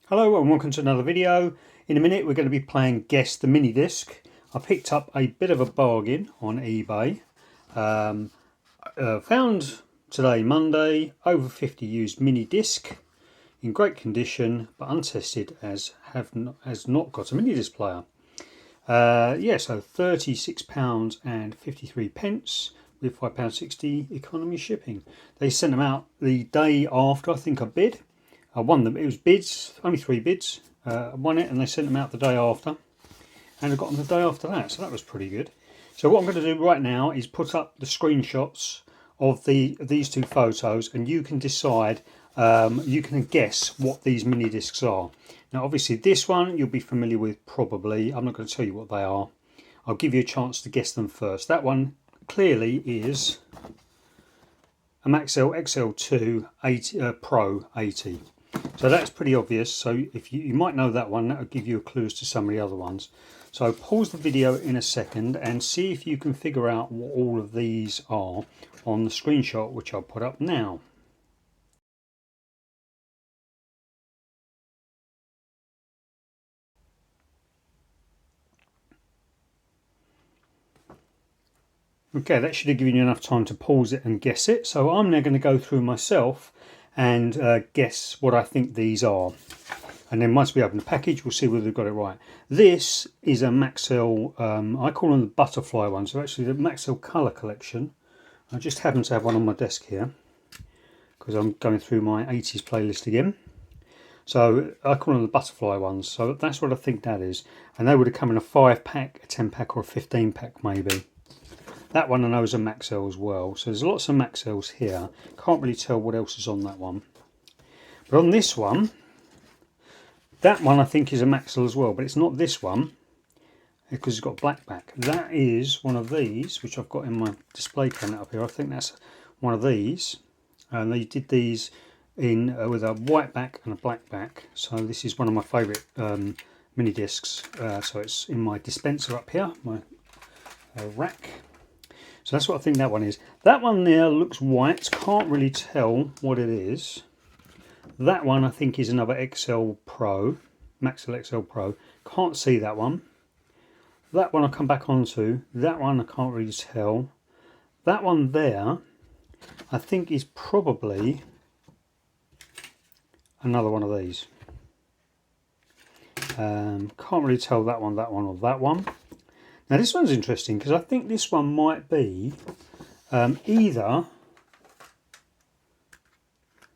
Hello and welcome to another video. In a minute we're going to be playing Guess the Minidisc. I picked up a bit of a bargain on eBay. Found today, Monday, over 50 used Minidisc in great condition but untested as has not got a Minidisc player. So £36.53 with £5.60 economy shipping. They sent them out the day after I think I bid. I won them. It was bids, only 3 bids. I won it and they sent them out the day after. And I got them the day after that, so that was pretty good. So what I'm going to do right now is put up the screenshots of these two photos, and you can decide, you can guess what these mini discs are. Now obviously this one you'll be familiar with probably. I'm not going to tell you what they are. I'll give you a chance to guess them first. That one clearly is a Maxell XL2 80, Pro 80. So that's pretty obvious. So if you might know that one, that will give you a clue as to some of the other ones. So pause the video in a second and see if you can figure out what all of these are on the screenshot, which I'll put up now. Okay, that should have given you enough time to pause it and guess it. So I'm now going to go through myself and guess what I think these are. And then once we open the package, we'll see whether we've got it right. This is a Maxell, I call them the butterfly ones. They're actually the Maxell colour collection. I just happen to have one on my desk here because I'm going through my 80s playlist again. So I call them the butterfly ones. So that's what I think that is. And they would have come in a 5-pack, a 10-pack or a 15-pack maybe. That one I know is a Maxell as well. So there's lots of Maxells here. Can't really tell what else is on that one. But on this one, that one I think is a Maxell as well. But it's not this one because it's got black back. That is one of these, which I've got in my display cabinet up here. I think that's one of these. And they did these in with a white back and a black back. So this is one of my favourite mini discs. So it's in my dispenser up here, my rack. So that's what I think that one is. That one there looks white. Can't really tell what it is. That one I think is another XL Pro. Maxell XL Pro. Can't see that one. That one I'll come back onto. That one I can't really tell. That one there I think is probably another one of these. Can't really tell that one, or that one. Now this one's interesting because I think this one might be either...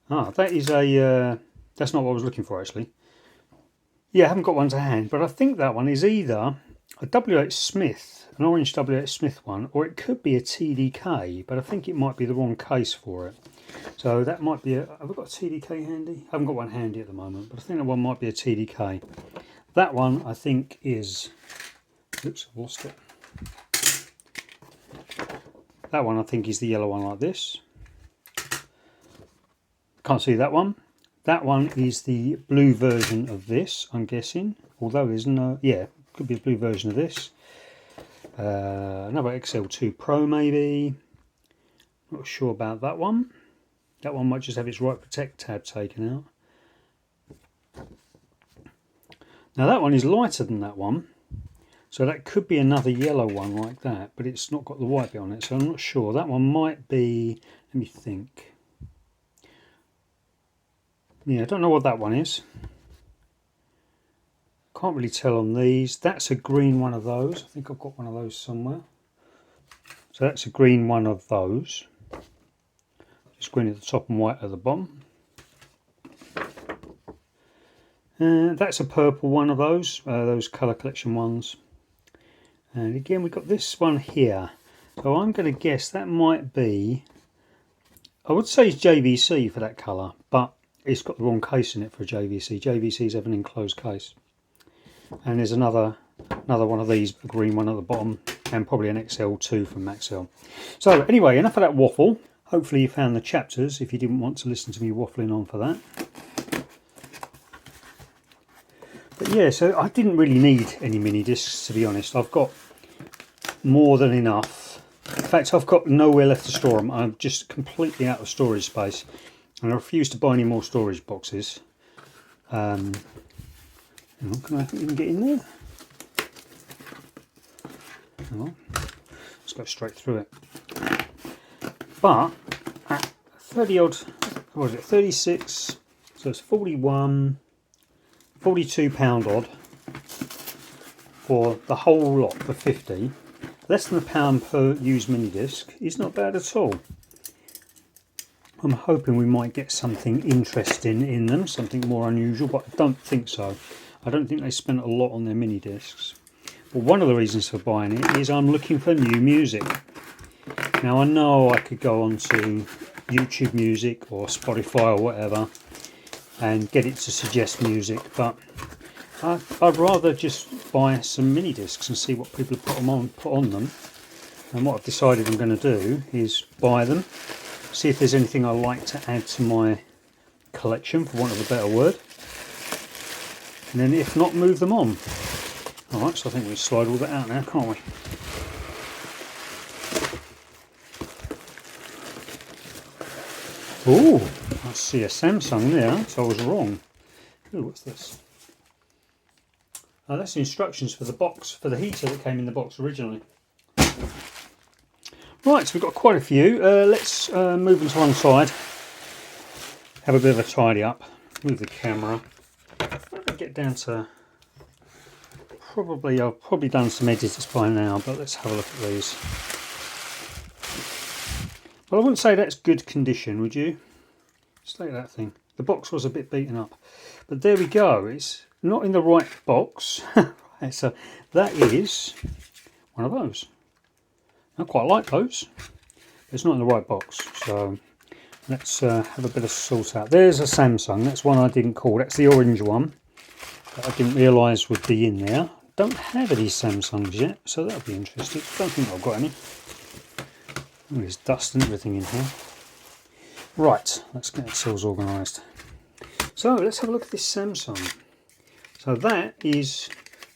that is a... that's not what I was looking for actually. Yeah, I haven't got one to hand, but I think that one is either a WH Smith, an orange WH Smith one, or it could be a TDK, but I think it might be the wrong case for it. So that might be a... have I got a TDK handy? I haven't got one handy at the moment, but I think that one might be a TDK. That one I think is... oops, I've lost it. That one I think is the yellow one like this. Can't see that one. That one is the blue version of this, I'm guessing. Although there's no... yeah, could be a blue version of this. Another XL2 Pro maybe. Not sure about that one. That one might just have its Right Protect tab taken out. Now that one is lighter than that one. So that could be another yellow one like that, but it's not got the white bit on it, so I'm not sure. That one might be, let me think. Yeah, I don't know what that one is. Can't really tell on these. That's a green one of those. I think I've got one of those somewhere. So that's a green one of those. Just green at the top and white at the bottom. That's a purple one of those colour collection ones. And again we've got this one here. So I'm going to guess that might be, I would say it's JVC for that colour, but it's got the wrong case in it for a JVC. JVCs have an enclosed case. And there's another one of these, a green one at the bottom, and probably an XL2 from Maxell. So anyway, enough of that waffle. Hopefully you found the chapters if you didn't want to listen to me waffling on for that. But yeah, so I didn't really need any mini discs, to be honest. I've got more than enough. In fact, I've got nowhere left to store them. I'm just completely out of storage space. And I refuse to buy any more storage boxes. Can I even get in there? Hang on. Let's go straight through it. But at 30 odd, what was it, 36, so it's 41, 42 pound odd for the whole lot for 50. Less than £1 per used mini disc is not bad at all. I'm hoping we might get something interesting in them, something more unusual, but I don't think so. I don't think they spent a lot on their mini discs. But one of the reasons for buying it is I'm looking for new music. Now I know I could go onto YouTube Music or Spotify or whatever and get it to suggest music, but I'd rather just buy some mini discs and see what people put on them. And what I've decided I'm going to do is buy them, see if there's anything I like to add to my collection, for want of a better word, and then if not, move them on. Alright, so I think we can slide all that out now, can't we? Ooh, I see a Samsung there, so I was wrong. Ooh, what's this? Oh, that's the instructions for the box, for the heater that came in the box originally. Right, so we've got quite a few. Let's move them to one side. Have a bit of a tidy up. Move the camera. Get down to I've probably done some edits by now, but let's have a look at these. Well, I wouldn't say that's good condition, would you? Just look at that thing. The box was a bit beaten up, but there we go. It's not in the right box. Right, so that is one of those. I quite like those. It's not in the right box, so let's have a bit of sort out. There's a Samsung. That's one I didn't call. That's the orange one that I didn't realise would be in there. Don't have any Samsungs yet, so that'll be interesting. Don't think I've got any. Oh, there's dust and everything in here. Right, let's get ourselves organised. So let's have a look at this Samsung. So that is,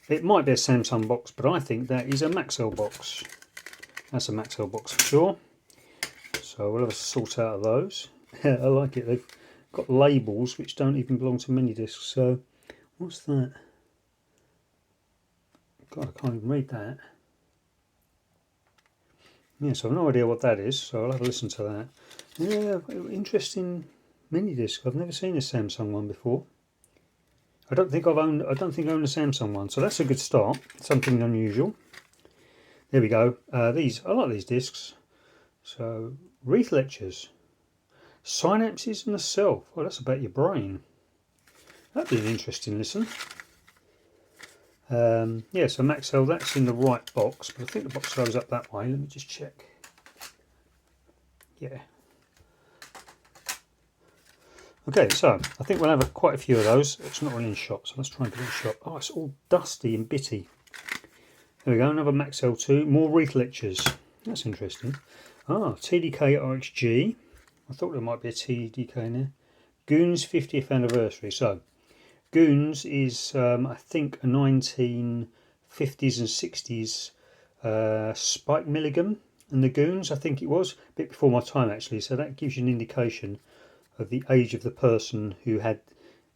it might be a Samsung box, but I think that is a Maxell box. That's a Maxell box for sure. So we'll have a sort out of those. Yeah, I like it. They've got labels which don't even belong to mini discs. So what's that? God, I can't even read that. Yeah, so I've no idea what that is, so I'll have a listen to that. Yeah, interesting mini disc. I've never seen a Samsung one before. I don't think I own a Samsung one, so that's a good start. Something unusual. There we go. I like these discs. So Wreath Lectures, Synapses and the Self. Well, that's about your brain. That'd be an interesting listen. Yeah, so Maxell, that's in the right box, but I think the box goes up that way. Let me just check. Yeah. Okay, so I think we'll have quite a few of those. It's not really in shot, so let's try and get it in shot. Oh, it's all dusty and bitty. There we go, another Maxell 2. More Wreath Lectures. That's interesting. Ah, TDK RXG. I thought there might be a TDK in there. Goons 50th anniversary. So, Goons is, I think, a 1950s and 60s Spike Milligan and the Goons, I think it was. A bit before my time, actually. So that gives you an indication of the age of the person who had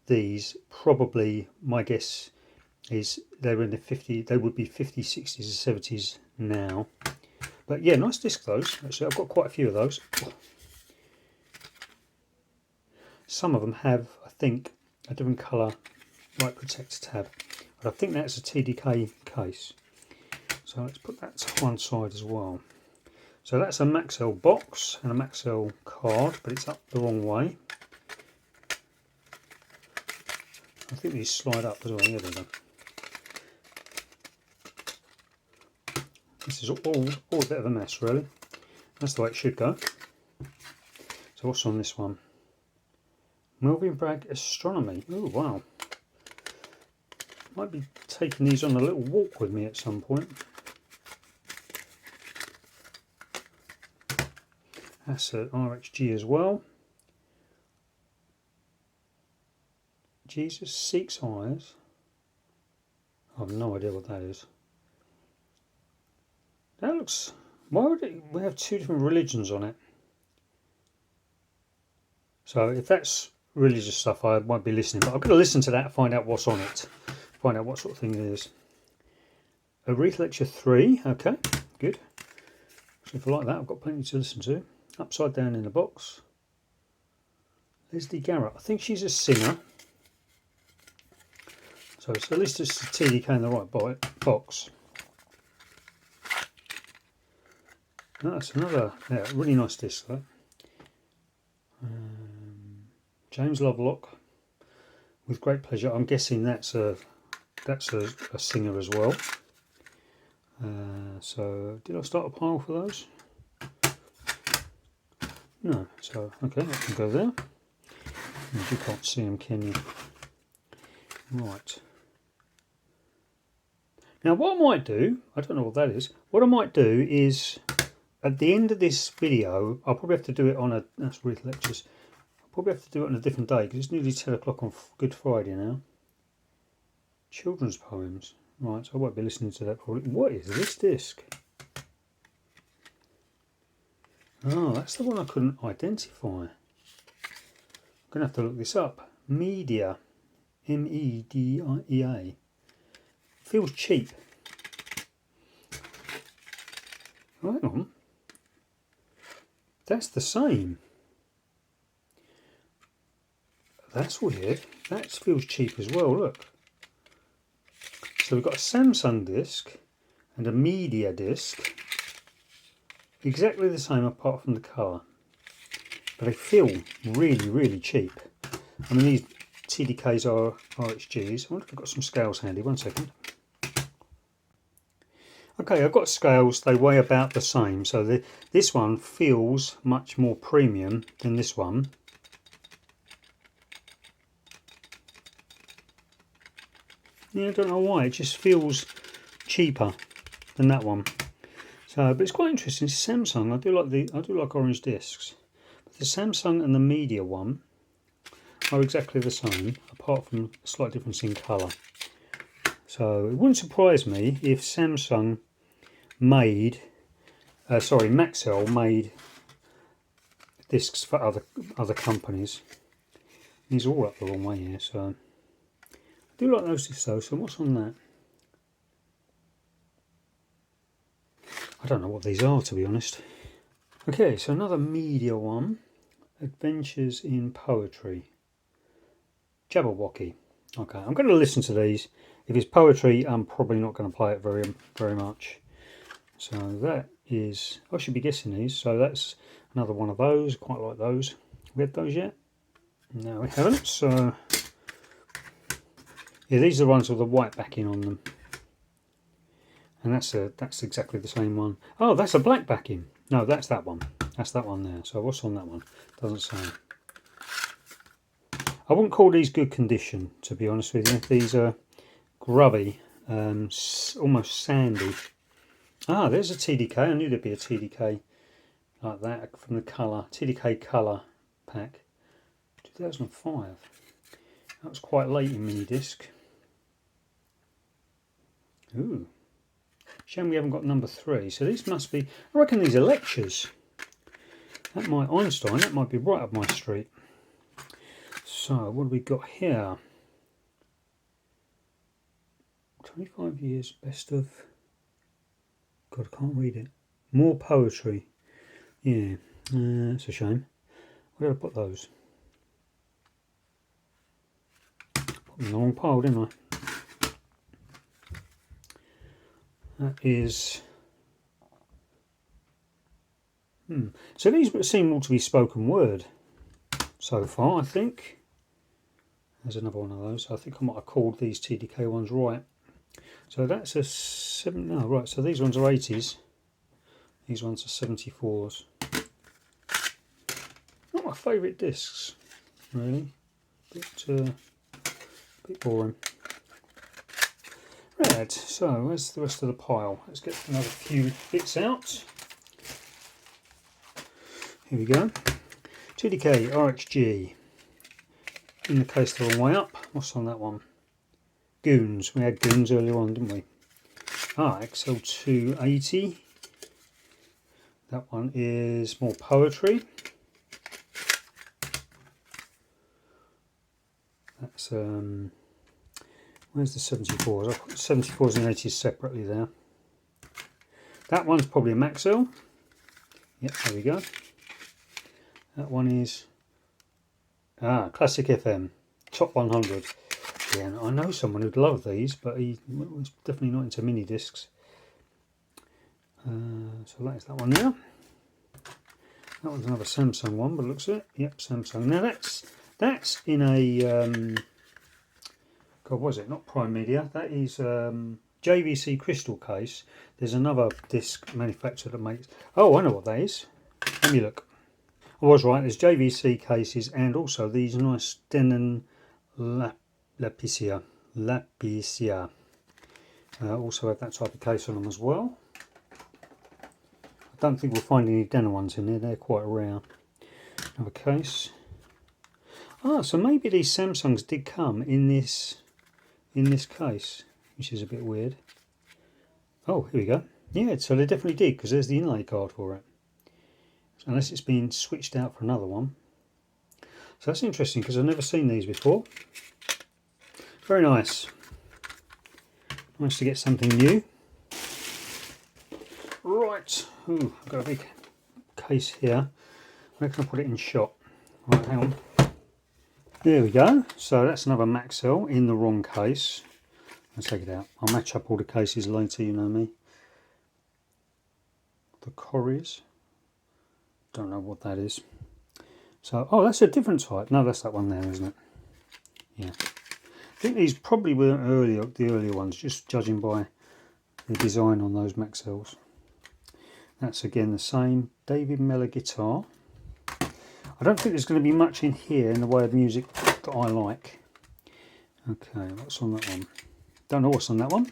these. Probably, my guess is they were in the 50s, they would be 50s, 60s and 70s now. But yeah, nice disc those. Actually, I've got quite a few of those. Some of them have, I think, a different colour light protector tab, but I think that's a TDK case. So let's put that to one side as well. So that's a Maxell box and a Maxell card, but it's up the wrong way. I think these slide up as well. Yeah, they do. This is all a bit of a mess, really. That's the way it should go. So what's on this one? Melvin Bragg Astronomy. Oh wow. Might be taking these on a little walk with me at some point. That's an RXG as well. Jesus Seeks Eyes. I have no idea what that is. That looks... Why would it... We have two different religions on it. So if that's religious stuff, I won't be listening. But I'm going to listen to that and find out what's on it. find out what sort of thing it is. Aretha Lecture 3, okay, good. So if I like that, I've got plenty to listen to. Upside Down in the Box. Leslie Garrett, I think she's a singer. So at least it's a TDK in the right box. Oh, that's another, yeah, really nice disc. That. James Lovelock, With Great Pleasure. I'm guessing that's a singer as well. So did I start a pile for those? No. So okay, I can go there. And you can't see them, can you? Right. Now what I might do, I don't know what that is. What I might do is, at the end of this video, I'll probably have to do it on that's Read Lectures. I'll probably have to do it on a different day because it's nearly 10 o'clock on Good Friday now. Children's poems. Right, so I won't be listening to that probably. What is this disc? Oh, that's the one I couldn't identify. I'm going to have to look this up. Media. M-E-D-I-E-A. Feels cheap. Hang on. That's the same. That's weird. That feels cheap as well, look. So we've got a Samsung disc and a media disc. Exactly the same apart from the colour. But they feel really, really cheap. I mean, these TDKs are RHGs. I wonder if I've got some scales handy. 1 second. Okay, I've got scales. They weigh about the same. So this one feels much more premium than this one. Yeah, I don't know why. It just feels cheaper than that one. So, but it's quite interesting. It's Samsung. I do like orange discs. But the Samsung and the media one are exactly the same, apart from a slight difference in colour. So it wouldn't surprise me if Samsung made, Maxell made discs for other companies. These are all up the wrong way here, so I do like those discs though. So what's on that? I don't know what these are, to be honest. Okay, so another media one, Adventures in Poetry. Jabberwocky. Okay, I'm going to listen to these. If it's poetry, I'm probably not going to play it very much. So that is, I should be guessing these. So that's another one of those. Quite like those. We had those yet? No, we haven't. So yeah, these are the ones with the white backing on them. And that's exactly the same one. Oh, that's a black backing. No, that's that one. That's that one there. So what's on that one? Doesn't say. I wouldn't call these good condition, to be honest with you. These are grubby, almost sandy. Ah, there's a TDK. I knew there'd be a TDK like that from the colour. TDK colour pack. 2005. That was quite late in Minidisc. Ooh. Shame we haven't got number 3. So these must be, I reckon these are lectures. That might, Einstein, that might be right up my street. So what have we got here? 25 years best of, God, I can't read it. More poetry. Yeah, that's a shame. Where did I put those? Put them in the wrong pile, didn't I? That is... So these seem all to be spoken word so far, I think. There's another one of those. I think I might have called these TDK ones right. So that's a 7... No, right, so these ones are 80s. These ones are 74s. Not my favourite discs, really. Bit boring. Right, so where's the rest of the pile? Let's get another few bits out. Here we go. TDK RHG. In the case the wrong way up. What's on that one? Goons. We had Goons earlier on, didn't we? Ah, XL280. That one is more poetry. That's Where's the 74s? I'll put 74s and 80s separately there. That one's probably a Maxell. Yep, there we go. That one is Classic FM, Top 100. Yeah, I know someone who'd love these, but he was definitely not into mini discs. So that's that one there. That one's another Samsung one, but looks it. Yep, Samsung. Now that's in a God, was it not Prime Media? That is JVC crystal case. There's another disc manufacturer that makes. Oh, I know what that is. Let me look. I was right. There's JVC cases and also these nice Denon Lapisia. Also have that type of case on them as well. I don't think we'll find any Denon ones in there. They're quite rare. Another case. So maybe these Samsungs did come in this case, which is a bit weird. Oh, here we go. Yeah, so they definitely did, because there's the inlay card for it. Unless it's been switched out for another one. So that's interesting, because I've never seen these before. Very nice. Nice to get something new. Right. Ooh, I've got a big case here. Where can I put it in shot? Right, hang on. There we go. So that's another Maxell in the wrong case. I'll take it out. I'll match up all the cases later, you know me. The Corries. Don't know what that is. So, oh, that's a different type. No, that's that one there, isn't it? Yeah. I think these probably were the earlier ones, just judging by the design on those Maxells. That's again the same David Mellor guitar. I don't think there's going to be much in here in the way of music that I like. Okay, what's on that one? Don't know what's on that one.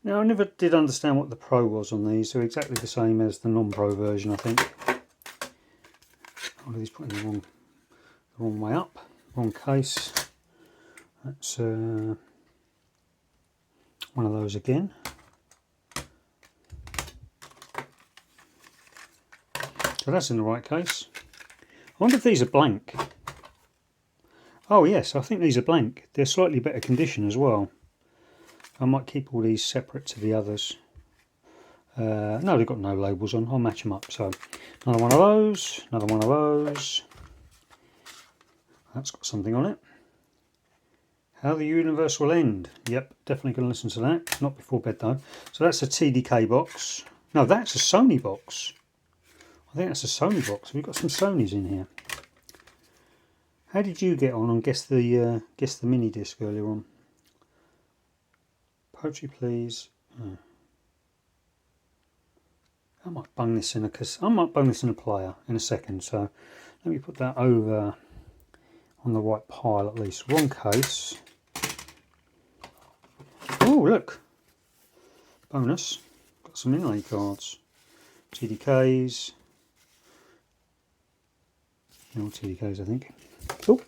Now, I never did understand what the Pro was on these. They're exactly the same as the non-Pro version, I think. Oh, he's putting the wrong way up. Wrong case. That's one of those again. So that's in the right case. I wonder if these are blank. Oh yes, I think these are blank. They're slightly better condition as well. I might keep all these separate to the others. No, they've got no labels on. I'll match them up. So another one of those, another one of those. That's got something on it. How the Universe Will End. Yep, definitely going to listen to that. Not before bed though. So that's a TDK box. No, that's a Sony box. I think that's a Sony box. We've got some Sonys in here. How did you get on Guess the Minidisc earlier on? Poetry, please. Oh. I might bung this in a player in a second. So let me put that over on the right pile at least. Wrong case. Oh look, bonus. Got some inlay cards. TDKs. All TDKs, I think. Oh.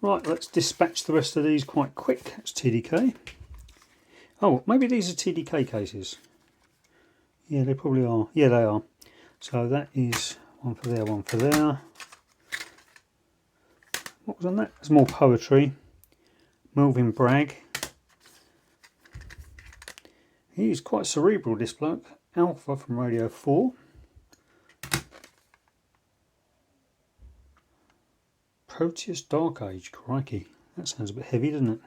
Right, let's dispatch the rest of these quite quick. That's TDK. Oh, maybe these are TDK cases. Yeah, they probably are. Yeah, they are. So that is one for there, one for there. What was on that? There's more poetry. Melvin Bragg. He's quite cerebral, this bloke. Alpha from Radio 4. Proteus Dark Age. Crikey. That sounds a bit heavy, doesn't it?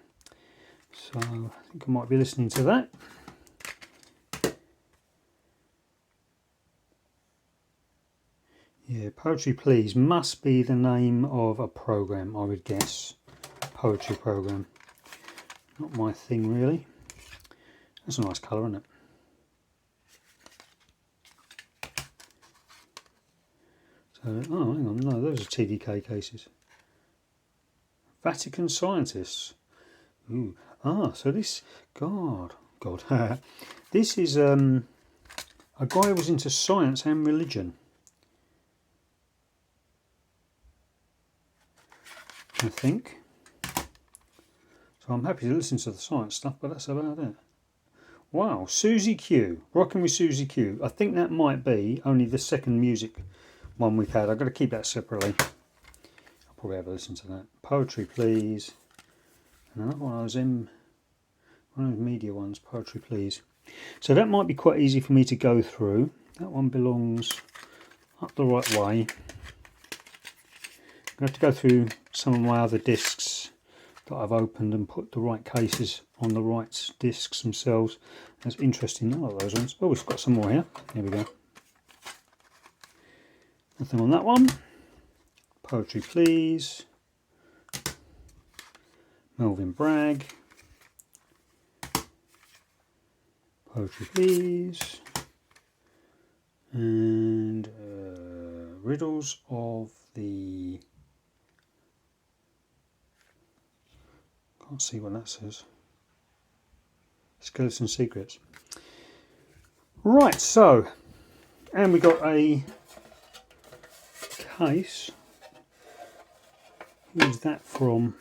So I think I might be listening to that. Yeah, Poetry Please must be the name of a program, I would guess. Poetry program. Not my thing, really. That's a nice colour, isn't it? So, oh, hang on, no, those are TDK cases. Vatican Scientists. Ooh. So this, God, this is a guy who was into science and religion. I think. So I'm happy to listen to the science stuff, but that's about it. Wow, Susie Q, rocking with Susie Q. I think that might be only the second music one we've had. I've got to keep that separately. I'll probably have a listen to that. Poetry Please. And another one of those media ones, Poetry Please. So that might be quite easy for me to go through. That one belongs up the right way. I'm going to have to go through some of my other discs that I've opened and put the right cases on the right discs themselves. That's interesting. I like those ones. Oh, we've got some more here. There we go. Nothing on that one. Poetry Please. Melvin Bragg. Poetry Please. And Riddles of the... Can't see what that says. Skeleton Secrets. Right, so, and we got a case. Who's that from?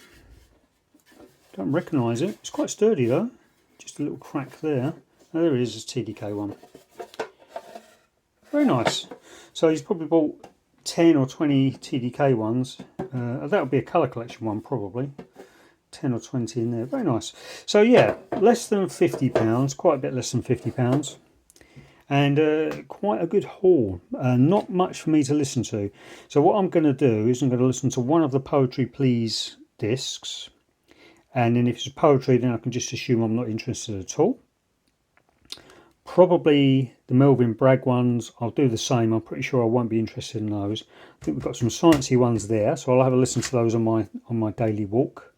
Don't recognise it. It's quite sturdy though. Just a little crack there. Oh, there it is, it's TDK one. Very nice. So he's probably bought 10 or 20 TDK ones. That would be a colour collection one probably. 10 or 20 in there. Very nice. So yeah, less than £50, quite a bit less than £50. And quite a good haul. Not much for me to listen to. So what I'm going to do is I'm going to listen to one of the Poetry Please discs. And then if it's poetry, then I can just assume I'm not interested at all. Probably the Melvin Bragg ones, I'll do the same. I'm pretty sure I won't be interested in those. I think we've got some sciencey ones there, so I'll have a listen to those on my daily walk.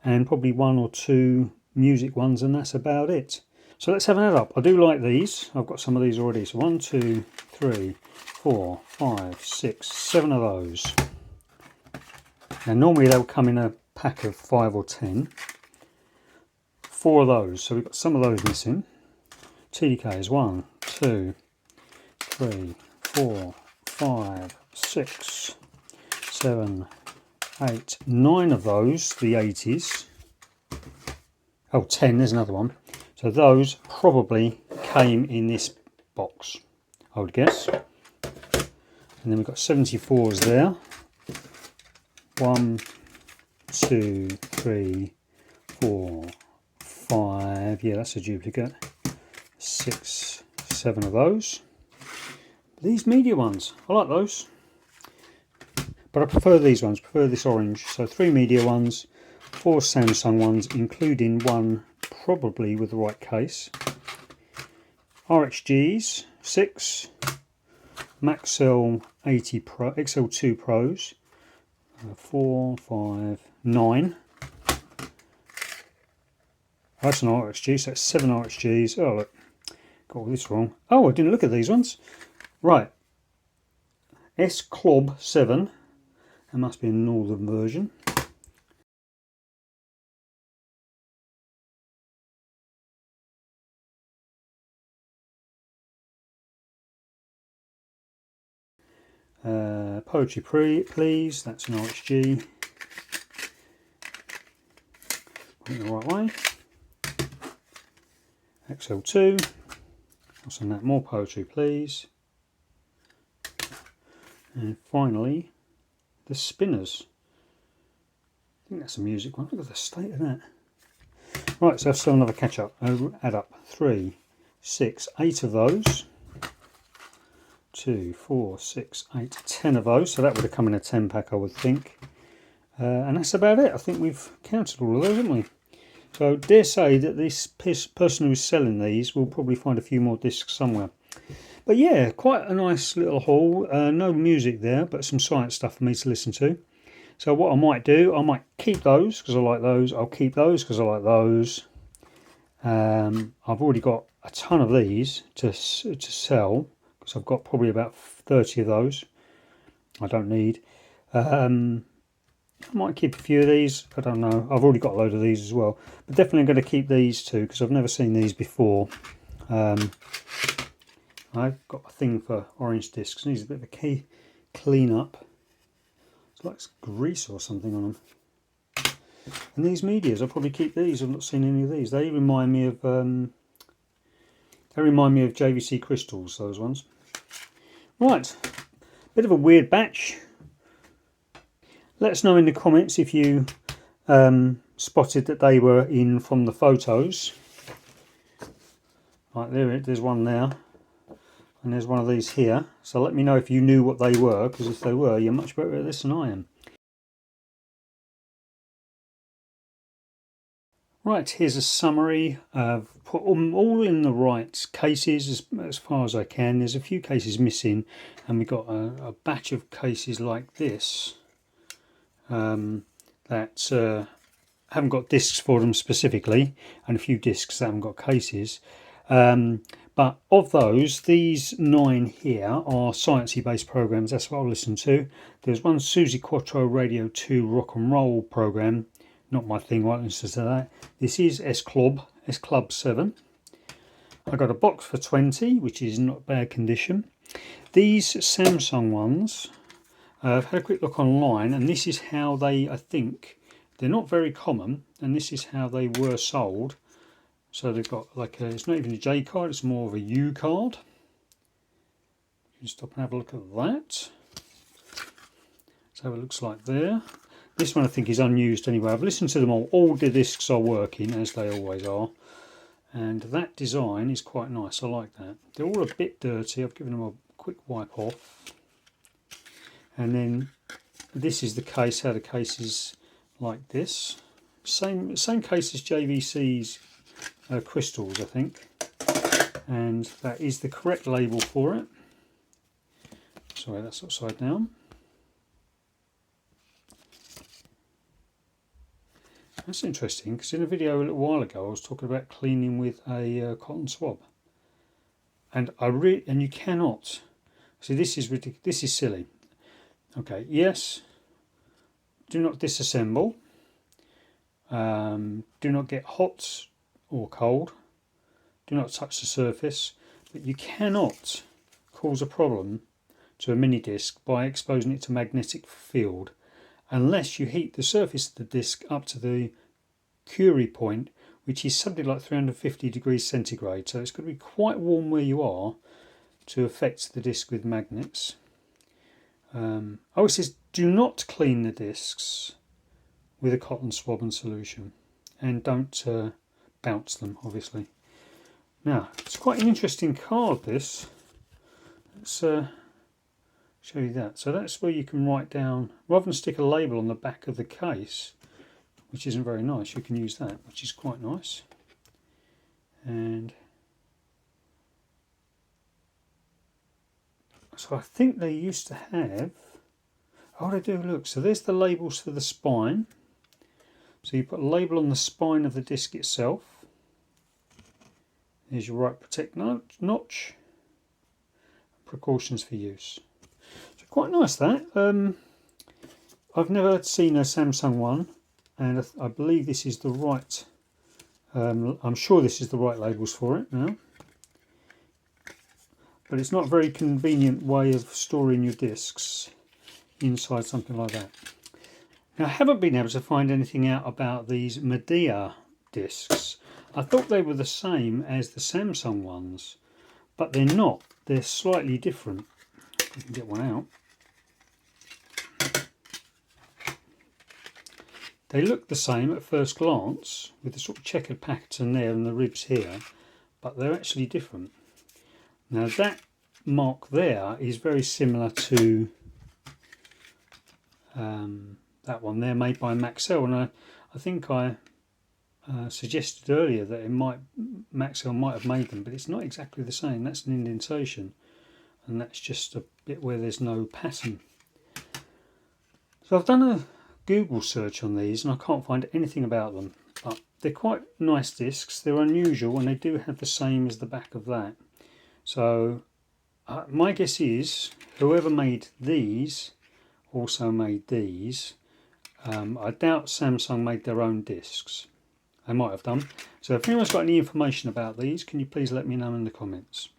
And probably one or two music ones, and that's about it. So let's have an add up. I do like these. I've got some of these already. So 1, 2, 3, 4, 5, 6, 7 of those. Now normally they'll come in a pack of 5 or 10. 4 of those. So we've got some of those missing. TDK is 1, 2, 3, 4, 5, 6, 7, 8, 9 of those, the 80s. Oh, 10, there's another one. So those probably came in this box, I would guess. And then we've got 74s there. 1, 2, 3, 4, 5. Yeah, that's a duplicate. 6, 7 of those. These media ones, I like those. But I prefer these ones, prefer this orange. So 3 media ones, 4 Samsung ones, including one probably with the right case. RXGs, 6. Maxell 80 Pro, XL2 Pros, 4, 5, 9. That's an RXG, so that's 7 RXGs. Oh look, got all this wrong. Oh, I didn't look at these ones. Right. S-Clob 7. That must be a northern version. Poetry Please, that's an RXG. Put it the right way. XL2. I'll send that more Poetry Please. And finally, the Spinners. I think that's a music one. Look at the state of that. Right, so let's do another catch up. Add up 3, 6, 8 of those. 2, 4, 6, 8, 10 of those. So that would have come in a 10 pack, I would think. And that's about it. I think we've counted all of those, haven't we? So dare say that this person who's selling these will probably find a few more discs somewhere. But yeah, quite a nice little haul. No music there, but some science stuff for me to listen to. So what I might do, I might keep those because I like those. I'll keep those because I like those. I've already got a ton of these to sell because I've got probably about 30 of those. I don't need. I might keep a few of these. I don't know. I've already got a load of these as well. But definitely going to keep these two because I've never seen these before. I've got a thing for orange discs. Needs a bit of a clean up. It's like grease or something on them. And these medias, I'll probably keep these. I've not seen any of these. They remind me of JVC crystals, those ones. Right, bit of a weird batch. Let us know in the comments if you spotted that they were in from the photos. Right, there's one there, and there's one of these here. So let me know if you knew what they were, because if they were, you're much better at this than I am. Right, here's a summary. I've put them all in the right cases as far as I can. There's a few cases missing, and we've got a batch of cases like this that haven't got discs for them specifically, and a few discs that haven't got cases. But of those, these 9 here are sciencey based programs. That's what I'll listen to. There's one Susie Quattro Radio 2 rock and roll program. Not my thing, right? Listen to that. This is S Club 7. I got a box for 20, which is not bad condition. These Samsung ones, I've had a quick look online, and this is how they, I think, they're not very common, and this is how they were sold. So they've got like it's not even a J card, it's more of a U card. You can stop and have a look at that. So it looks like there. This one I think is unused anyway. I've listened to them all. All the discs are working, as they always are. And that design is quite nice. I like that. They're all a bit dirty. I've given them a quick wipe off. And then this is the case, how the case is like this. Same case as JVC's crystals, I think. And that is the correct label for it. Sorry, that's upside down. That's interesting, because in a video a little while ago I was talking about cleaning with a cotton swab, and you cannot see, this is ridiculous. This is silly. Okay, yes, do not disassemble, do not get hot or cold, do not touch the surface, but you cannot cause a problem to a mini disc by exposing it to magnetic field, unless you heat the surface of the disc up to the Curie point, which is something like 350 degrees centigrade. So it's going to be quite warm where you are to affect the disc with magnets. Oh, it says do not clean the discs with a cotton swab and solution, and don't bounce them, obviously. Now, it's quite an interesting card, this. Let's show you that. So that's where you can write down, rather than stick a label on the back of the case, which isn't very nice, you can use that, which is quite nice. And so I think they used to have, oh, they do, look, so there's the labels for the spine. So you put a label on the spine of the disc itself. There's your right protect notch. Precautions for use. So quite nice that. I've never seen a Samsung one, and I believe this is the right, I'm sure this is the right labels for it now. But it's not a very convenient way of storing your discs inside something like that. Now, I haven't been able to find anything out about these Medea discs. I thought they were the same as the Samsung ones, but they're not. They're slightly different. I can get one out. They look the same at first glance, with the sort of checkered pattern there and the ribs here, but they're actually different. Now that mark there is very similar to that one there, made by Maxell, and I think I suggested earlier that Maxell might have made them, but it's not exactly the same. That's an indentation, and that's just a bit where there's no pattern. So I've done a Google search on these and I can't find anything about them, but they're quite nice discs. They're unusual, and they do have the same as the back of that. So my guess is whoever made these also made these. I doubt Samsung made their own discs. They might have done. So if anyone's got any information about these, can you please let me know in the comments.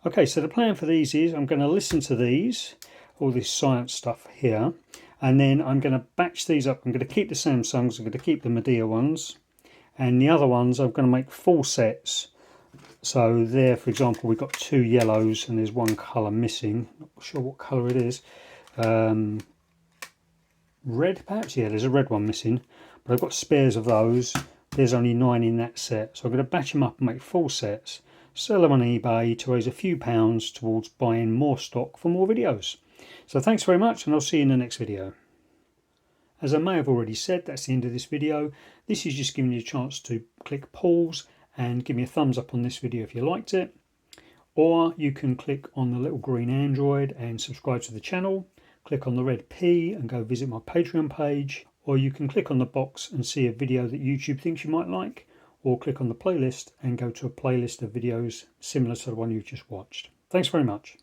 Okay, so the plan for these is I'm going to listen to these, all this science stuff here, And then I'm going to batch these up. I'm going to keep the Samsungs, I'm going to keep the Medea ones, and the other ones I'm going to make full sets. So there, for example, we've got 2 yellows and there's 1 colour missing. Not sure what colour it is. Red perhaps? Yeah, there's a red one missing. But I've got spares of those. There's only 9 in that set. So I'm going to batch them up and make full sets. Sell them on eBay to raise a few pounds towards buying more stock for more videos. So thanks very much, and I'll see you in the next video. As I may have already said, that's the end of this video. This is just giving you a chance to click pause and give me a thumbs up on this video if you liked it. Or you can click on the little green Android and subscribe to the channel. Click on the red P and go visit my Patreon page. Or you can click on the box and see a video that YouTube thinks you might like. Or click on the playlist and go to a playlist of videos similar to the one you've just watched. Thanks very much.